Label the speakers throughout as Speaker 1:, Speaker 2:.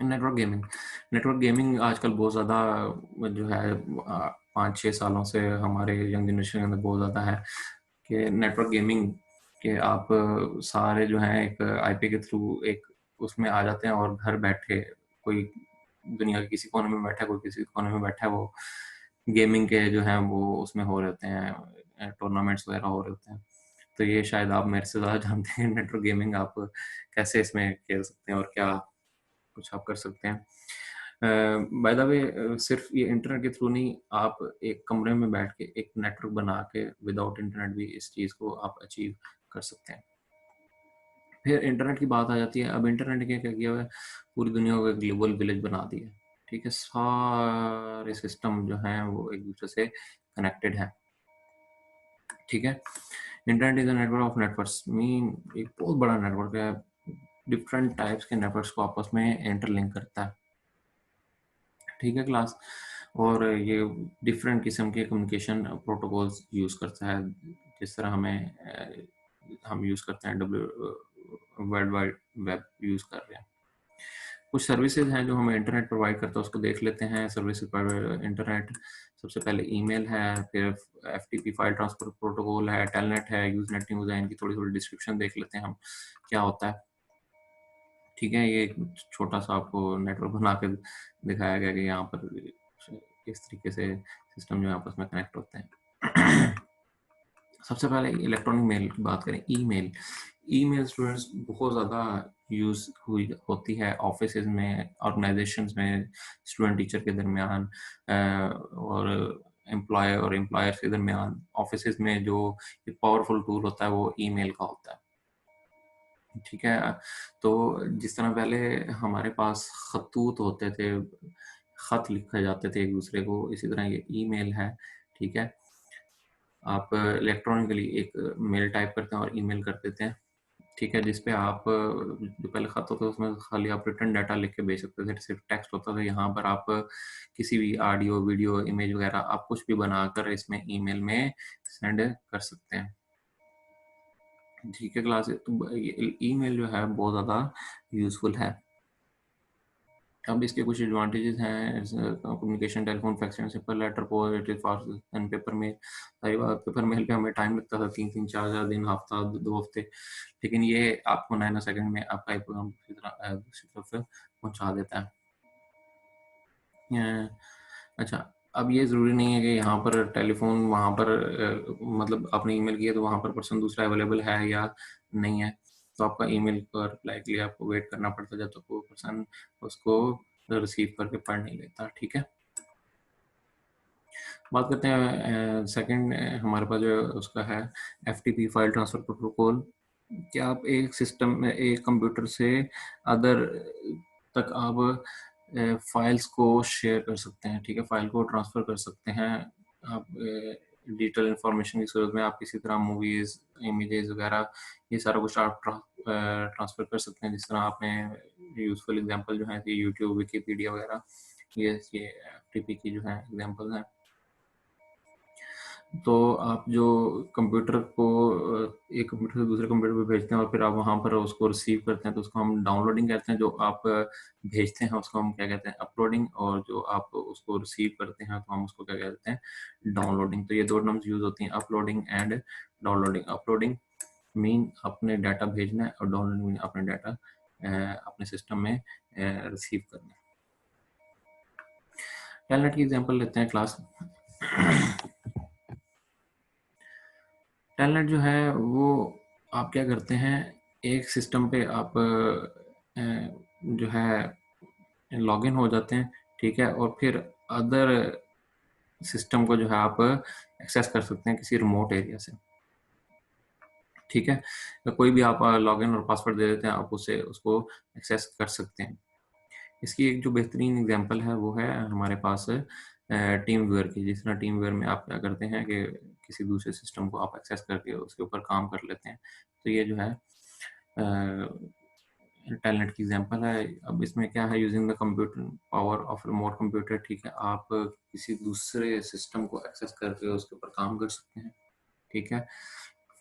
Speaker 1: Network gaming आजकल बहुत ज़्यादा जो है 5-6 सालों से हमारे यंग जनरेशन के अंदर बहुत ज़्यादा है कि नेटवर्क गेमिंग के आप सारे जो हैं एक आईपी के थ्रू एक उसमें आ जाते हैं और घर बैठे कोई दुनिया के किसी कोने में बैठा है, कोई किसी कोने में बैठा है, वो गेमिंग के जो हैं वो उसमें हो रहे होते हैं, टूर्नामेंट्स वगैरह हो रहे होते हैं। तो ये शायद आप मेरे से ज़्यादा जानते हैं नेटवर्क गेमिंग आप कैसे इसमें खेल सकते हैं और क्या कुछ आप कर सकते हैं। बाय द वे सिर्फ ये इंटरनेट के थ्रू नहीं, आप एक कमरे में बैठ के एक नेटवर्क बना के विदाउट इंटरनेट भी इस चीज़ को आप अचीव कर सकते हैं। फिर इंटरनेट की बात आ जाती है। अब इंटरनेट ने क्या किया हुआ है, पूरी दुनिया को एक ग्लोबल विलेज बना दिया है। ठीक है, सारे सिस्टम जो हैं वो एक दूसरे से कनेक्टेड है। ठीक है, internet is a network of networks, mean एक बहुत बड़ा नेटवर्क है, डिफरेंट टाइप्स के नेटवर्क्स को आपस में इंटरलिंक करता है। ठीक है क्लास, और ये डिफरेंट किस्म के कम्युनिकेशन प्रोटोकॉल्स यूज़ करता है, जिस तरह हम यूज़ करते हैं वर्ल्ड वाइड वेब यूज़ कर रहे हैं। कुछ सर्विसेज हैं जो हमें इंटरनेट प्रोवाइड करता है, उसको देख लेते हैं। सर्विसेज पर इंटरनेट सबसे पहले ईमेल है, फिर एफटीपी फाइल ट्रांसफर प्रोटोकॉल है, टेलनेट है, यूजनेट न्यूज़ है। इनकी थोड़ी थोड़ी डिस्क्रिप्शन देख लेते हैं हम क्या होता है। ठीक है, ये एक छोटा सा आपको नेटवर्क बना के दिखाया गया कि यहाँ पर किस तरीके से सिस्टम जो है आपस में कनेक्ट होते हैं। सबसे पहले इलेक्ट्रॉनिक मेल की बात करें, ईमेल। ईमेल स्टूडेंट्स बहुत ज़्यादा यूज़ हुई होती है ऑफिस में, ऑर्गेनाइजेशंस में, स्टूडेंट टीचर के दरमियान और एम्प्लॉय और एम्प्लॉयर्स के दरमियान। ऑफिस में जो एक पावरफुल टूल होता है वो ईमेल का होता है। ठीक है, तो जिस तरह पहले हमारे पास खतूत होते थे, खत लिखे जाते थे एक दूसरे को, इसी तरह ये ईमेल है। ठीक है, आप इलेक्ट्रॉनिकली एक मेल टाइप करते हैं और ईमेल कर देते हैं। ठीक है, जिसपे आप जो पहले खत होता था उसमें खाली आप रिटर्न डाटा लिख के भेज सकते थे, सिर्फ टेक्स्ट होता था। यहाँ पर आप किसी भी ऑडियो, वीडियो, इमेज वगैरह आप कुछ भी बनाकर इसमें ईमेल में सेंड कर सकते हैं। ठीक है क्लास, तो ईमेल जो है बहुत ज़्यादा यूज़फुल है। अब इसके कुछ एडवांटेजेस हैं, communication, telephone, fax and simple letter, post, it is fast and paper mail. सही बात, पेपर मेल पे हमें टाइम लगता था 3-3, 4-4 दिन, हफ्ता, 2 हफ्ते, लेकिन ये आपको 9 सेकंड में आपका एक प्रोग्राम दूसरी तरफ पहुंचा देता है। अच्छा, अब ये ज़रूरी नहीं है कि यहाँ पर टेलीफोन, वहाँ पर मतलब आपने ईमेल किया तो वहाँ पर पर्सन दूसरा अवेलेबल है या नहीं है, तो आपका ईमेल का रिप्लाई के लिए आपको वेट करना पड़ता है जब तक वो पर्सन उसको रिसीव करके पढ़ नहीं लेता। ठीक है, बात करते हैं सेकंड हमारे पास जो उसका है एफटीपी फाइल ट्रांसफर प्रोटोकॉल। क्या आप एक सिस्टम में, एक कंप्यूटर से अदर तक आप फाइल्स को शेयर कर सकते हैं। ठीक है, फाइल को ट्रांसफ़र कर सकते हैं। आप डिजिटल इंफॉर्मेशन की सूरत में आप किसी तरह मूवीज़, इमेजेस वगैरह, ये सारा कुछ आप ट्रांसफ़र कर सकते हैं। जिस तरह आपने यूज़फुल एग्जांपल जो है कि यूट्यूब, विकिपीडिया वगैरह, ये एफटीपी की जो है एग्जांपल हैं। तो आप जो कंप्यूटर को एक कंप्यूटर से दूसरे कंप्यूटर पे भेजते हैं और फिर आप वहाँ पर उसको रिसीव करते हैं, तो उसको हम डाउनलोडिंग कहते हैं। जो आप भेजते हैं उसको हम क्या कहते हैं, अपलोडिंग, और जो आप उसको रिसीव करते हैं तो हम उसको क्या कहते हैं, डाउनलोडिंग। तो ये दो टर्म्स यूज होती हैं, uploading and downloading. Uploading mean अपने डाटा भेजना है, और डाउनलोडिंग मीन अपने डाटा अपने सिस्टम में रिसीव करना है। टेलनेट की एग्जांपल लेते हैं क्लास। टेलनेट जो है वो आप क्या करते हैं, एक सिस्टम पे आप जो है लॉगिन हो जाते हैं। ठीक है, और फिर अदर सिस्टम को जो है आप एक्सेस कर सकते हैं किसी रिमोट एरिया से। ठीक है, तो कोई भी आप लॉगिन और पासवर्ड दे देते हैं, आप उससे उसको एक्सेस कर सकते हैं। इसकी एक जो बेहतरीन एग्जांपल है वो है हमारे पास टीम व्यूअर की। जिस तरह टीम व्यूअर में आप क्या करते हैं कि किसी दूसरे सिस्टम को आप एक्सेस करके उसके ऊपर काम कर लेते हैं, तो ये जो है टैलेंट की एग्जांपल है। अब इसमें क्या है, using the computer power of remote computer. ठीक है, आप किसी दूसरे सिस्टम को एक्सेस करके उसके ऊपर काम कर सकते हैं। ठीक है,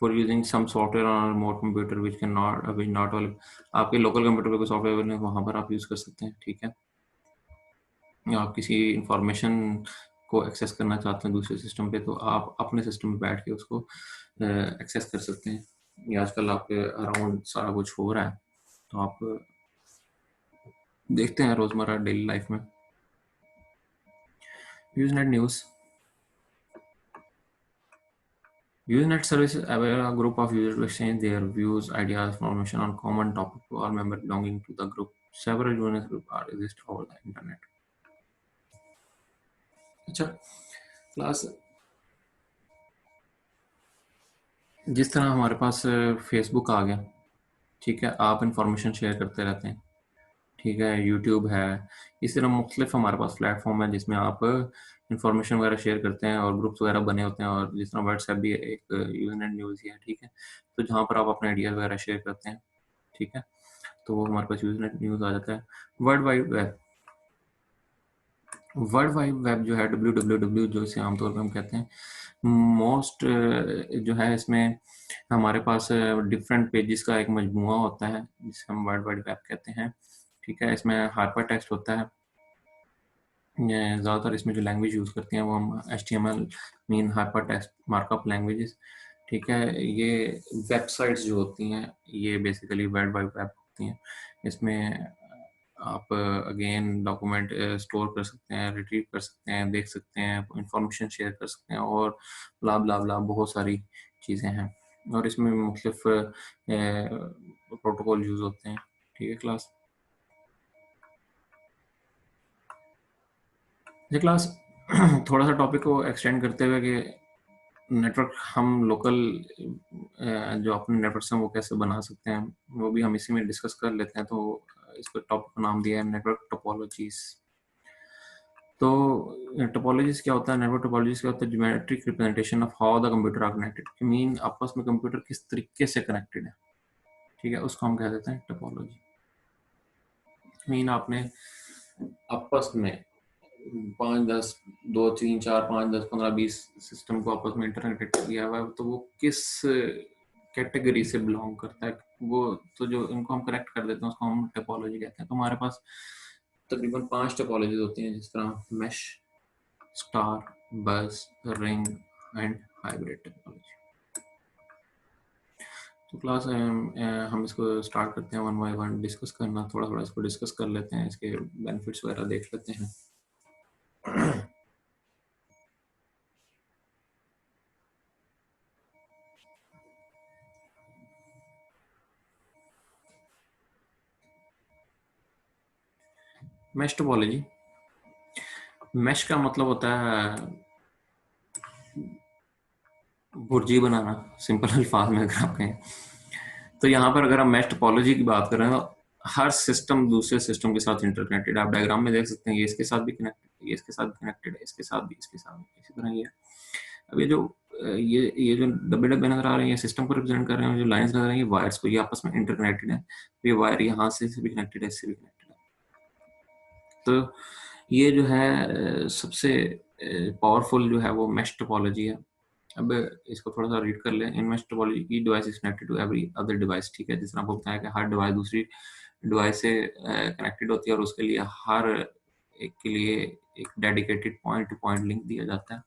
Speaker 1: for using some software on remote computer which can not अभी नॉट अवेलेबल, आपके लोकल कंप्यूटर पे कोई सॉफ्टवेयर अवेलेबल है वहाँ पर आप यूज़ कर सकते हैं, ठीक है। या आप किसी इंफॉर्मेशन को एक्सेस करना चाहते हैं दूसरे सिस्टम पे, तो आप अपने सिस्टम में बैठ के उसको एक्सेस कर सकते हैं। ये आजकल आपके अराउंड सारा कुछ हो रहा है, तो आप देखते हैं रोज़मर्रा डेली लाइफ में। Usenet news, Usenet services avail a group of users to exchange their views, ideas, information on common topic to all members belonging to the group. Several Usenet groups are exist over the internet. अच्छा class, जिस तरह हमारे पास Facebook आ गया, ठीक है, आप information share करते रहते हैं, ठीक है, यूट्यूब है, इस तरह मुख्तलिफ हमारे पास प्लेटफॉर्म है जिसमें आप इंफॉर्मेशन वगैरह शेयर करते हैं और ग्रुप्स वगैरह बने होते हैं, और जिस तरह व्हाट्सएप भी एक यूजनेट न्यूज़ ही है, ठीक है, तो जहाँ पर आप अपने आइडियाज़ वगैरह शेयर करते हैं, ठीक है, तो वो हमारे पास यूजनेट न्यूज़ आ जाता है। World wide web, world wide web जो है www, जो इसे आमतौर पर हम कहते हैं, मोस्ट जो है इसमें हमारे पास डिफरेंट पेजेस का एक मजमूआ होता है जिसे हम वर्ल्ड वाइड वेब कहते हैं, ठीक है। इसमें हाइपर टेक्स्ट होता है, ज़्यादातर इसमें जो लैंग्वेज यूज़ करते हैं वो हम HTML mean hyper text markup languages, ठीक है। ये वेबसाइट्स जो होती हैं ये बेसिकली वर्ल्ड वाइड वेब होती हैं, इसमें आप अगेन डॉक्यूमेंट स्टोर कर सकते हैं, रिट्रीव कर सकते हैं, देख सकते हैं, इंफॉर्मेशन शेयर कर सकते हैं, और ब्ला ब्ला ब्ला बहुत सारी चीज़ें हैं, और इसमें मुख्तलिफ प्रोटोकॉल यूज़ होते हैं, ठीक है क्लास। ये क्लास थोड़ा सा टॉपिक को एक्सटेंड करते हुए कि नेटवर्क हम लोकल जो अपने नेटवर्क हैं वो कैसे बना सकते हैं, वो भी हम इसी में डिस्कस कर लेते हैं। तो इसको टॉपिक का नाम दिया है नेटवर्क टोपोलॉजीज। तो टोपोलॉजीज क्या होता है, नेटवर्क टोपोलॉजीज क्या होता है, geometric representation of how the computer are connected, mean आपस में कंप्यूटर किस तरीके से कनेक्टेड है, ठीक है, उसको हम कह देते हैं टोपोलॉजी। मीन आपने आपस में 5 10 2 3 4 5 10 15 20 सिस्टम को आपस में इंटरकनेक्टेड किया हुआ है, तो वो किस कैटेगरी से बिलोंग करता है, वो तो जो इनको हम कनेक्ट कर देते हैं उसको हम टोपोलॉजी कहते हैं। तो हमारे पास तकरीबन 5 टोपोलॉजीज होती हैं, जिस तरह मैश, स्टार, बस, रिंग एंड हाइब्रिड टोपोलॉजी। तो क्लास हम इसको स्टार्ट करते हैं वन बाय वन डिस्कस करना, थोड़ा थोड़ा इसको डिस्कस कर लेते हैं, इसके बेनिफिट्स वगैरह देख लेते हैं। मैश टोपोलॉजी, मैश का मतलब होता है भुर्जी बनाना, सिंपल अल्फाज में अगर आप कहें तो। यहाँ पर अगर हम मैश टोपोलॉजी की बात कर रहे हैं तो हर सिस्टम दूसरे सिस्टम के साथ इंटरकनेक्टेड, आप डायग्राम में देख सकते हैं, ये इसके साथ भी कनेक्टेड, ये इसके साथ कनेक्टेड है, इसके साथ भी, इसके साथ भी, इसी तरह ये। अब ये जो ये जो डब्बे डब्बे नजर आ रहे हैं ये सिस्टम को रिप्रेजेंट कर रहे हैं, जो लाइंस नजर आ रही हैं ये वायर्स को, ये आपस में इंटरकनेक्टेड है, ये वायर यहाँ से भी कनेक्टेड है, इससे भी कनेक्टेड है। तो ये जो है सबसे पावरफुल जो है वो मैश टोपोलॉजी है। अब इसको थोड़ा सा रीड कर लें। इन मैश टोपोलॉजी की device is connected to every other device, ठीक है, जिस तरह आपको बताया कि हर डिवाइस दूसरी डिवाइस से कनेक्टेड होती है और उसके लिए हर एक के लिए एक dedicated point two point link दिया जाता है,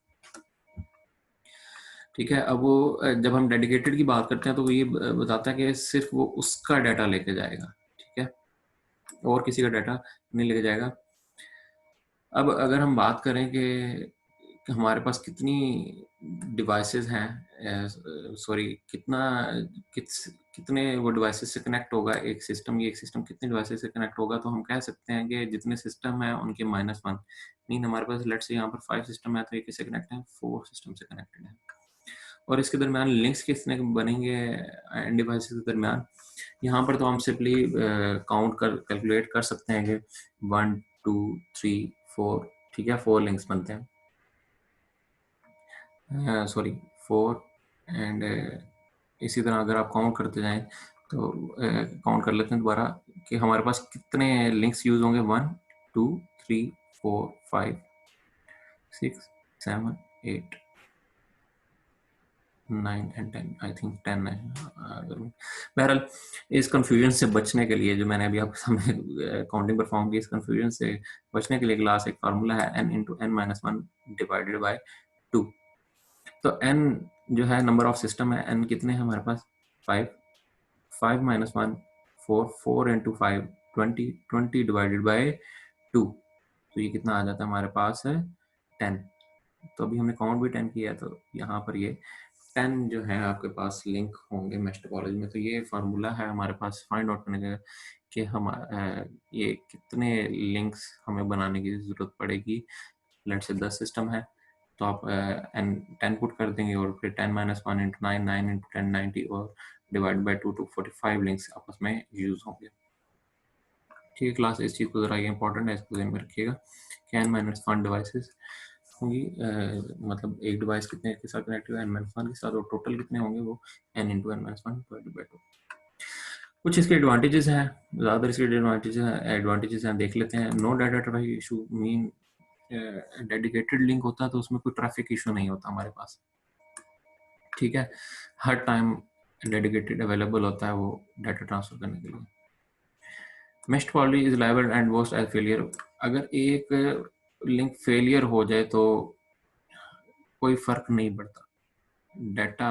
Speaker 1: ठीक है। अब वो जब हम डेडिकेटेड की बात करते हैं तो वो ये बताता है कि सिर्फ वो उसका डाटा लेके जाएगा, ठीक है, और किसी का डाटा नहीं लेके जाएगा। अब अगर हम बात करें कि हमारे पास कितनी डिवाइसेस हैं, सॉरी कितना कितने वो डिवाइसेस से कनेक्ट होगा एक सिस्टम, ये एक सिस्टम कितने डिवाइसेस से कनेक्ट होगा, तो हम कह सकते हैं कि जितने सिस्टम हैं उनके -1 मीन हमारे पास लेट्स से यहाँ पर 5 सिस्टम है, तो ये किससे कनेक्ट है, 4 सिस्टम से कनेक्टेड है। और इसके दरमियान लिंक्स कितने बनेंगे एंड डिवाइसेस के दरमियान, यहाँ पर तो हम सिंपली काउंट कर कैलकुलेट कर सकते हैं कि 1 2 3 4, ठीक है, 4 लिंक्स बनते हैं, सॉरी 4 एंड इसी तरह अगर आप काउंट करते जाएं तो काउंट कर लेते हैं दोबारा कि हमारे पास कितने लिंक्स यूज होंगे, 1 2 3 4 5 6 7 8, 9 एंड 10, आई थिंक 10 है। बहरहाल इस कंफ्यूजन से बचने के लिए जो मैंने अभी आपके सामने काउंटिंग परफॉर्म की, इस कंफ्यूजन से बचने के लिए क्लास एक फार्मूला है n into n minus one divided by 2। तो n जो है नंबर ऑफ सिस्टम है, n कितने हैं हमारे पास? 5, 5 minus one 4, 4 into 5 20, 20 divided by 2, तो ये कितना आ जाता है हमारे पास है 10। तो अभी हमने काउंट भी 10 किया है, तो यहाँ पर ये 10 जो है आपके पास लिंक होंगे मेश टोपोलॉजी में। तो ये फार्मूला है हमारे पास फाइंड आउट करने का कि हम ये कितने लिंक्स हमें बनाने की ज़रूरत पड़ेगी। लेट से 10 सिस्टम है, तो आप एन 10 पुट कर देंगे और फिर 10 minus one into nine, 9 into 10 90 और डिवाइड बाई 2 टू 45 लिंक्स आपस में यूज़ होंगे। ठीक है क्लास, इस चीज़ को ज़रा ये इंपॉर्टेंट है, इसको ध्यान में रखिएगा कि n माइनस वन डिवाइसेस होंगी, मतलब एक डिवाइस कितने के साथ कनेक्ट हुआ n माइनस वन के साथ, और टोटल कितने होंगे वो n into n minus one divided by 2। कुछ इसके एडवांटेजेस हैं, ज़्यादातर इसके एडवांटेजेस हैं देख लेते हैं। No data traffic issue mean dedicated link होता है तो उसमें कोई ट्रैफिक इशू नहीं होता हमारे पास, ठीक है, हर टाइम डेडिकेटेड अवेलेबल होता है वो डाटा ट्रांसफर करने के लिए। Mesh topology is liable and worst as failure. अगर एक लिंक फेलियर हो जाए तो कोई फर्क नहीं पड़ता, डाटा